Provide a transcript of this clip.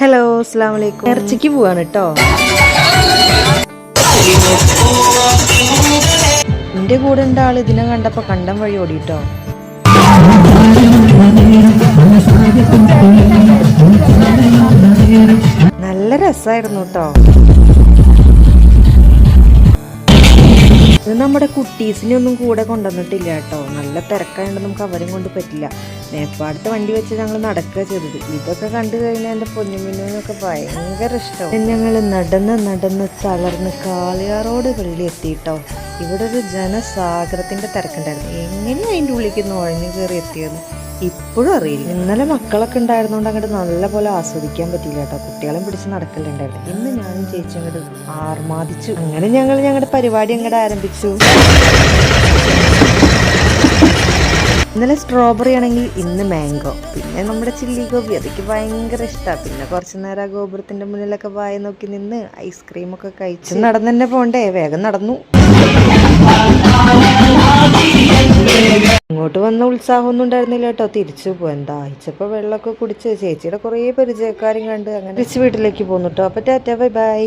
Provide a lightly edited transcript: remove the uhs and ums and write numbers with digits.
Hello, അസ്സലാമു അലൈക്കും. നേർച്ചയ്ക്ക് പോവാണ് കേട്ടോ. എൻ്റെ കൂടെ ഉണ്ട് ആൾ. ഇതിനെ കണ്ടപ്പോൾ കണ്ടം വഴി ഓടിട്ടോ. നല്ല രസമായിരുന്നു കേട്ടോ. ഇത് നമ്മുടെ കുട്ടീസിനെ ഒന്നും കൂടെ കൊണ്ടുവന്നിട്ടില്ല കേട്ടോ. നല്ല തിരക്കായതുകൊണ്ട് നമുക്ക് അവരും കൊണ്ട് പറ്റില്ല. നേപ്പാടത്തെ വണ്ടി വെച്ച് ഞങ്ങൾ നടക്കുക ചെയ്തത്. ഇതൊക്കെ കണ്ടു കഴിഞ്ഞാൽ എൻ്റെ പൊന്നുമിന്നൊക്കെ ഭയങ്കര ഇഷ്ടം. ഞങ്ങൾ നടന്ന് തളർന്ന് കാളിയാറോട് വെള്ളി എത്തിയിട്ടോ. ഇവിടെ ഒരു ജനസാഗരത്തിൻ്റെ തിരക്കുണ്ടായിരുന്നു. എങ്ങനെയാണ് അതിൻ്റെ ഉള്ളിലേക്ക് നുഴഞ്ഞു കയറി എത്തിയെന്ന് ഇപ്പോഴും അറിയില്ല. ഇന്നലെ മക്കളൊക്കെ ഉണ്ടായിരുന്നോണ്ട് അങ്ങോട്ട് നല്ല പോലെ ആസ്വദിക്കാൻ പറ്റിയില്ല കേട്ടോ. കുട്ടികളെ പിടിച്ച് നടക്കലുണ്ടായിരുന്നു. ഇന്ന് ഞാനും ചേച്ചി അങ്ങോട്ട് ആർമാദിച്ചു. അങ്ങനെ ഞങ്ങൾ ഞങ്ങളുടെ പരിപാടി അങ്ങോട്ട് ആരംഭിച്ചു. ഇന്നലെ സ്ട്രോബെറി ആണെങ്കിൽ ഇന്ന് മാംഗോ. പിന്നെ നമ്മുടെ ചില്ലി ഗോപി, അതൊക്കെ ഭയങ്കര ഇഷ്ടമാണ്. പിന്നെ കുറച്ച് നേരം ആ ഗോപുരത്തിന്റെ മുന്നിലൊക്കെ വായ നോക്കി നിന്ന് ഐസ്ക്രീമൊക്കെ കഴിച്ച് നടന്നു തന്നെ പോണ്ടേ. വേഗം നടന്നു. ഇങ്ങോട്ട് വന്ന ഉത്സാഹമൊന്നും ഉണ്ടായിരുന്നില്ല കേട്ടോ. തിരിച്ചു പോകാൻ ദാഹിച്ചപ്പോൾ വെള്ളമൊക്കെ കുടിച്ച് ചേച്ചിയുടെ കുറേ പരിചയക്കാരും കണ്ട് അങ്ങനെ തിരിച്ച് വീട്ടിലേക്ക് പോന്നു കേട്ടോ. അപ്പോൾ ടാറ്റാ, ബൈ ബൈ.